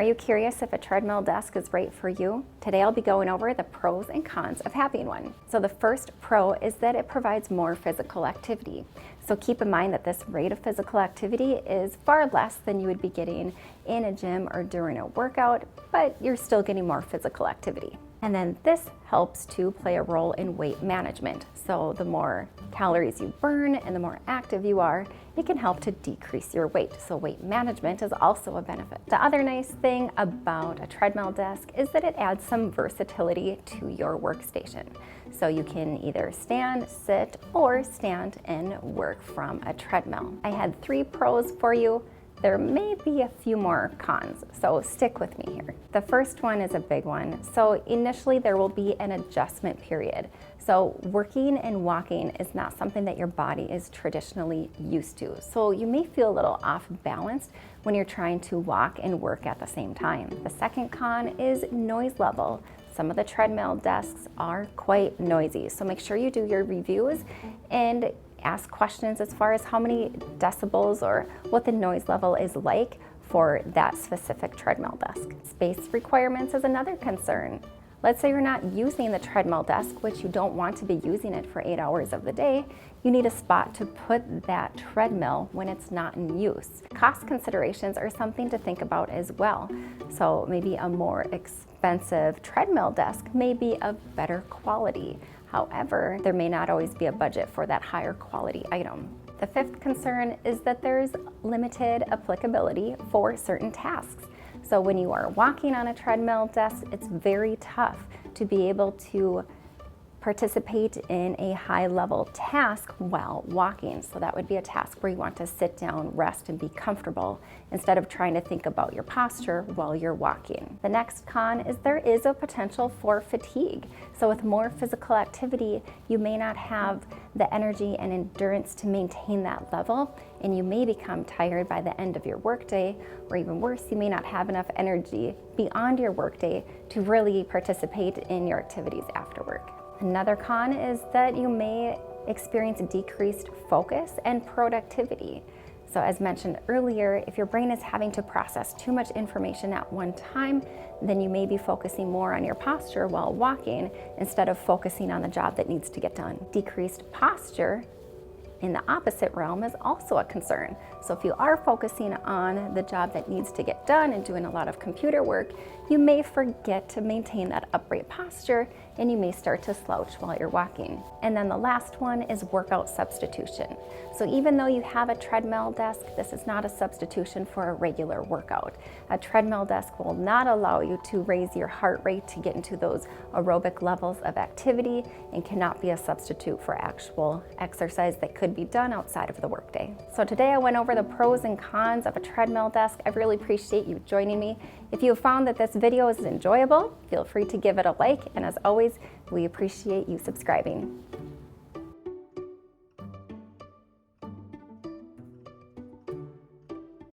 Are you curious if a treadmill desk is right for you? Today I'll be going over the pros and cons of having one. So the first pro is that it provides more physical activity. So keep in mind that this rate of physical activity is far less than you would be getting in a gym or during a workout, but you're still getting more physical activity. And then this helps to play a role in weight management. So the more calories you burn and the more active you are, it can help to decrease your weight. So weight management is also a benefit. The other nice thing about a treadmill desk is that it adds some versatility to your workstation. So you can either stand, sit, or stand and work from a treadmill. I had 3 pros for you. There may be a few more cons, so stick with me here. The first one is a big one. So initially there will be an adjustment period. So working and walking is not something that your body is traditionally used to. So you may feel a little off balanced when you're trying to walk and work at the same time. The second con is noise level. Some of the treadmill desks are quite noisy, so make sure you do your reviews and ask questions as far as how many decibels or what the noise level is like for that specific treadmill desk. Space requirements is another concern. Let's say you're not using the treadmill desk, which you don't want to be using it for 8 hours of the day. You need a spot to put that treadmill when it's not in use. Cost considerations are something to think about as well. So maybe a more expensive treadmill desk may be of better quality. However, there may not always be a budget for that higher quality item. The fifth concern is that there's limited applicability for certain tasks. So when you are walking on a treadmill desk, it's very tough to be able to participate in a high-level task while walking. So that would be a task where you want to sit down, rest, and be comfortable instead of trying to think about your posture while you're walking. The next con is there is a potential for fatigue. So with more physical activity, you may not have the energy and endurance to maintain that level, and you may become tired by the end of your workday, or even worse, you may not have enough energy beyond your workday to really participate in your activities after work. Another con is that you may experience decreased focus and productivity. So as mentioned earlier, if your brain is having to process too much information at one time, then you may be focusing more on your posture while walking instead of focusing on the job that needs to get done. Decreased posture in the opposite realm is also a concern. So if you are focusing on the job that needs to get done and doing a lot of computer work, you may forget to maintain that upright posture and you may start to slouch while you're walking. And then the last one is workout substitution. So even though you have a treadmill desk, this is not a substitution for a regular workout. A treadmill desk will not allow you to raise your heart rate to get into those aerobic levels of activity and cannot be a substitute for actual exercise that could be done outside of the workday. So today I went over the pros and cons of a treadmill desk. I really appreciate you joining me. If you have found that this video is enjoyable, feel free to give it a like, and as always, we appreciate you subscribing.